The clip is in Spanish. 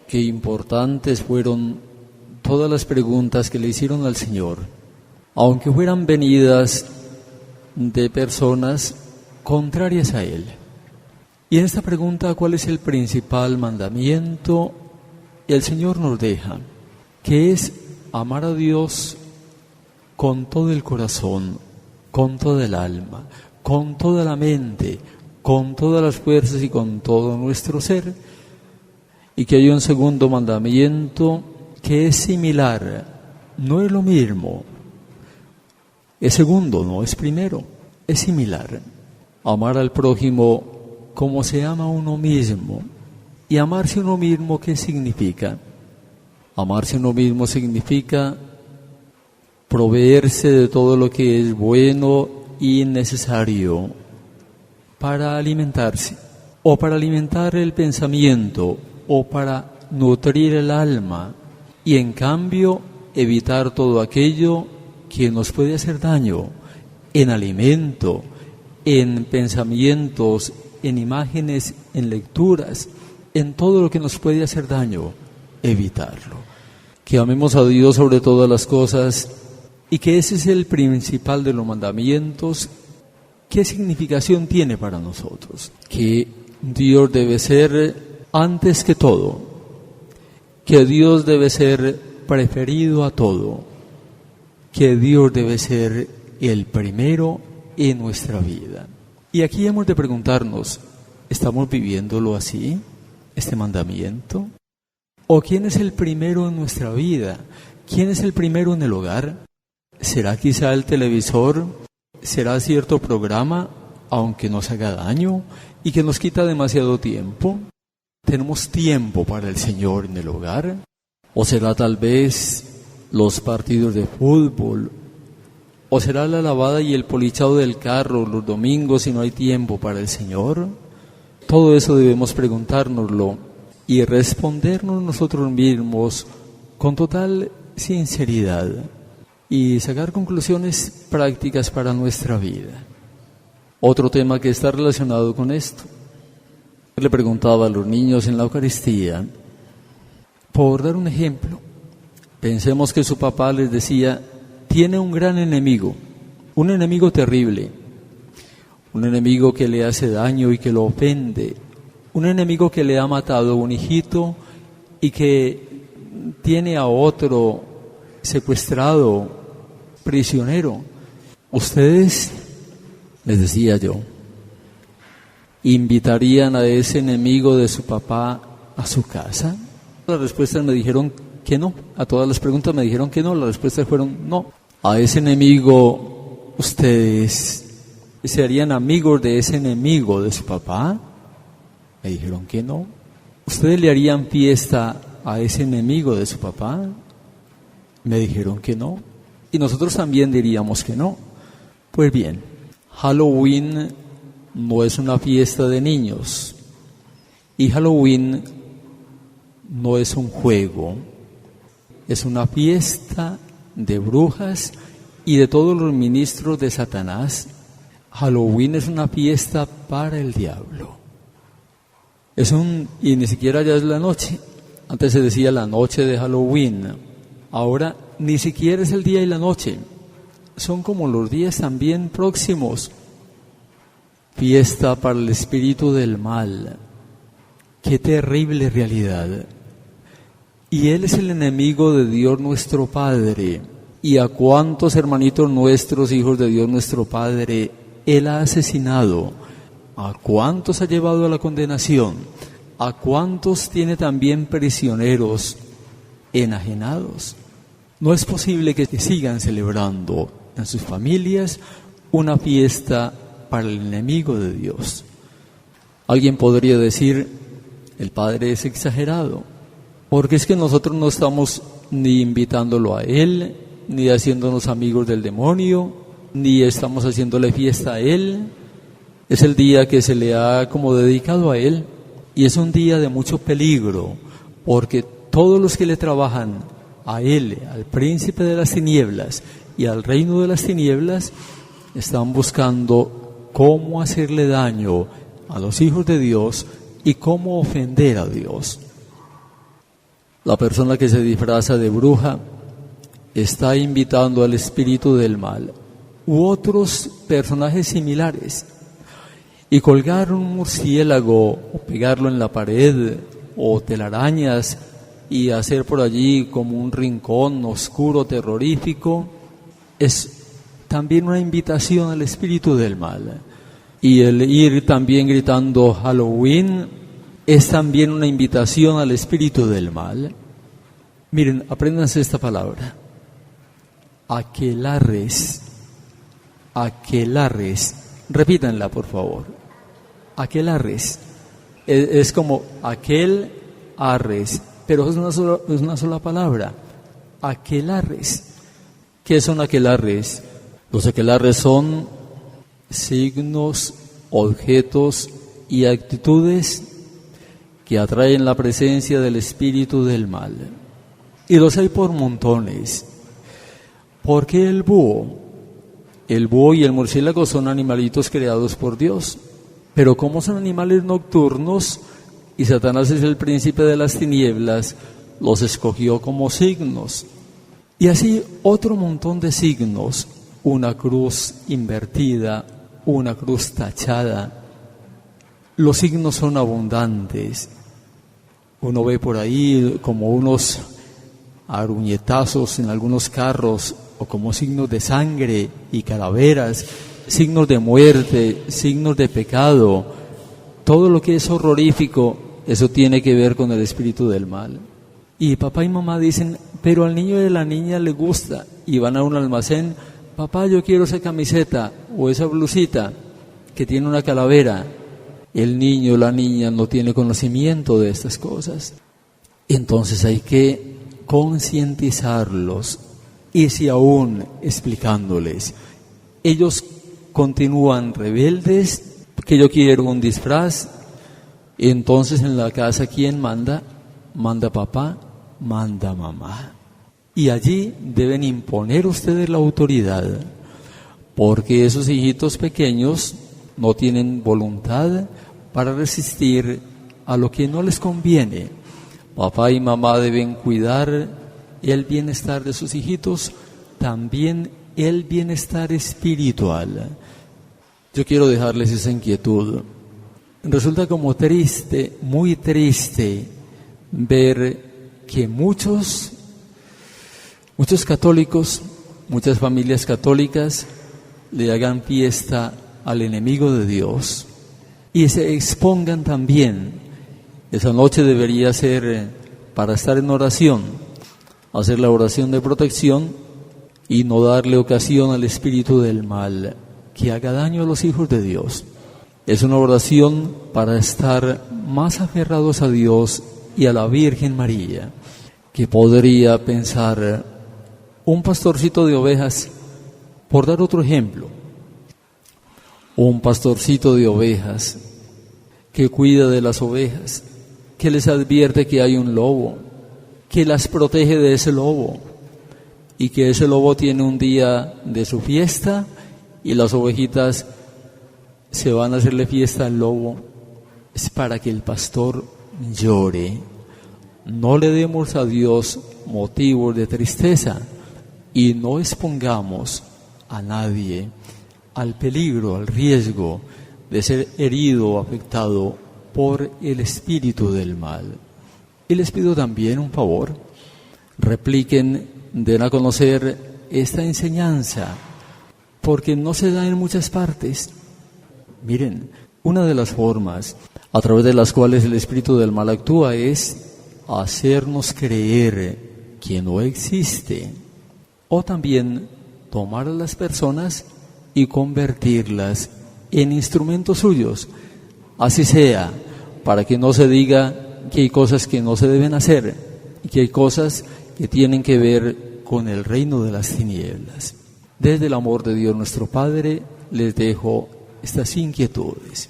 qué importantes fueron todas las preguntas que le hicieron al Señor, aunque fueran venidas de personas contrarias a Él. Y en esta pregunta, ¿cuál es el principal mandamiento? El Señor nos deja, que es amar a Dios con todo el corazón, con toda el alma, con toda la mente, con todas las fuerzas y con todo nuestro ser. Y que hay un segundo mandamiento que es similar, no es lo mismo. Es segundo, no es primero, es similar. Amar al prójimo como se ama a uno mismo. Y amarse a uno mismo, ¿qué significa? Amarse a uno mismo significa proveerse de todo lo que es bueno y necesario para alimentarse, o para alimentar el pensamiento, o para nutrir el alma, y en cambio evitar todo aquello que nos puede hacer daño, en alimento, en pensamientos, en imágenes, en lecturas, en todo lo que nos puede hacer daño, evitarlo. Que amemos a Dios sobre todas las cosas y que ese es el principal de los mandamientos. ¿Qué significación tiene para nosotros? Que Dios debe ser antes que todo, que Dios debe ser preferido a todo, que Dios debe ser el primero en nuestra vida. Y aquí hemos de preguntarnos, ¿estamos viviéndolo así, este mandamiento? ¿O quién es el primero en nuestra vida? ¿Quién es el primero en el hogar? ¿Será quizá el televisor? ¿Será cierto programa, aunque nos haga daño y que nos quita demasiado tiempo? ¿Tenemos tiempo para el Señor en el hogar? ¿O será tal vez los partidos de fútbol? ¿O será la lavada y el polichado del carro los domingos si no hay tiempo para el Señor? Todo eso debemos preguntárnoslo y respondernos nosotros mismos con total sinceridad y sacar conclusiones prácticas para nuestra vida. Otro tema que está relacionado con esto. Le preguntaba a los niños en la Eucaristía, por dar un ejemplo, pensemos que su papá les decía, tiene un gran enemigo, un enemigo terrible, un enemigo que le hace daño y que lo ofende, un enemigo que le ha matado a un hijito y que tiene a otro secuestrado, prisionero. Ustedes, les decía yo, ¿invitarían a ese enemigo de su papá a su casa? Las respuestas me dijeron que no. A todas las preguntas me dijeron que no. Las respuestas fueron no. ¿A ese enemigo ustedes se harían amigos de ese enemigo de su papá? Me dijeron que no. ¿Ustedes le harían fiesta a ese enemigo de su papá? Me dijeron que no. Y nosotros también diríamos que no. Pues bien, Halloween no es una fiesta de niños. Y Halloween no es un juego. Es una fiesta de brujas y de todos los ministros de Satanás. Halloween es una fiesta para el diablo. Y ni siquiera ya es la noche. Antes se decía la noche de Halloween. Ahora ni siquiera es el día y la noche. Son como los días también próximos. Fiesta para el espíritu del mal. Qué terrible realidad. Y Él es el enemigo de Dios nuestro Padre. ¿Y a cuántos hermanitos nuestros, hijos de Dios nuestro Padre, Él ha asesinado? ¿A cuántos ha llevado a la condenación? ¿A cuántos tiene también prisioneros, enajenados? No es posible que sigan celebrando en sus familias una fiesta para el enemigo de Dios. Alguien podría decir, el Padre es exagerado, porque es que nosotros no estamos ni invitándolo a Él, ni haciéndonos amigos del demonio, ni estamos haciéndole fiesta a Él. Es el día que se le ha como dedicado a Él, y es un día de mucho peligro, porque todos los que le trabajan a Él, al príncipe de las tinieblas y al reino de las tinieblas, están buscando cómo hacerle daño a los hijos de Dios y cómo ofender a Dios. La persona que se disfraza de bruja está invitando al espíritu del mal u otros personajes similares. Y colgar un murciélago o pegarlo en la pared o telarañas y hacer por allí como un rincón oscuro, terrorífico, es también una invitación al espíritu del mal. Y el ir también gritando Halloween es también una invitación al espíritu del mal. Miren, apréndanse esta palabra. Aquelarres. Aquelarres. Repítanla, por favor. Aquelarres. Es como aquel arres, pero es una sola palabra. Aquelarres. ¿Qué son aquelarres? Los aquelarres son signos, objetos y actitudes que atraen la presencia del espíritu del mal. Y los hay por montones. ¿Por qué el búho? El búho y el murciélago son animalitos creados por Dios. Pero como son animales nocturnos y Satanás es el príncipe de las tinieblas, los escogió como signos. Y así otro montón de signos, una cruz invertida, una cruz tachada. Los signos son abundantes. Uno ve por ahí como unos aruñetazos en algunos carros o como signos de sangre y calaveras, signos de muerte, signos de pecado. Todo lo que es horrorífico, eso tiene que ver con el espíritu del mal. Y papá y mamá dicen, pero al niño y a la niña le gusta, y van a un almacén, papá, yo quiero esa camiseta o esa blusita que tiene una calavera. El niño o la niña no tiene conocimiento de estas cosas. Entonces hay que concientizarlos, y si aún explicándoles, ellos continúan rebeldes, que yo quiero un disfraz, entonces en la casa ¿quién manda? Manda papá, manda mamá. Y allí deben imponer ustedes la autoridad, porque esos hijitos pequeños no tienen voluntad para resistir a lo que no les conviene. Papá y mamá deben cuidar el bienestar de sus hijitos, también el bienestar espiritual. Yo quiero dejarles esa inquietud. Resulta como triste, muy triste, ver que muchos católicos, muchas familias católicas le hagan fiesta al enemigo de Dios y se expongan también. Esa noche debería ser para estar en oración, hacer la oración de protección y no darle ocasión al espíritu del mal que haga daño a los hijos de Dios. Es una oración para estar más aferrados a Dios y a la Virgen María, que podría pensar un pastorcito de ovejas, por dar otro ejemplo, un pastorcito de ovejas que cuida de las ovejas, que les advierte que hay un lobo, que las protege de ese lobo y que ese lobo tiene un día de su fiesta y las ovejitas se van a hacerle fiesta al lobo. Es para que el pastor llore. No le demos a Dios motivos de tristeza y no expongamos a nadie al peligro, al riesgo de ser herido o afectado por el espíritu del mal. Y les pido también un favor, repliquen, den a conocer esta enseñanza, porque no se da en muchas partes. Miren, una de las formas a través de las cuales el espíritu del mal actúa es hacernos creer que no existe, o también tomar a las personas y convertirlas en instrumentos suyos, así sea, para que no se diga que hay cosas que no se deben hacer y que hay cosas que tienen que ver con el reino de las tinieblas. Desde el amor de Dios nuestro Padre les dejo estas inquietudes.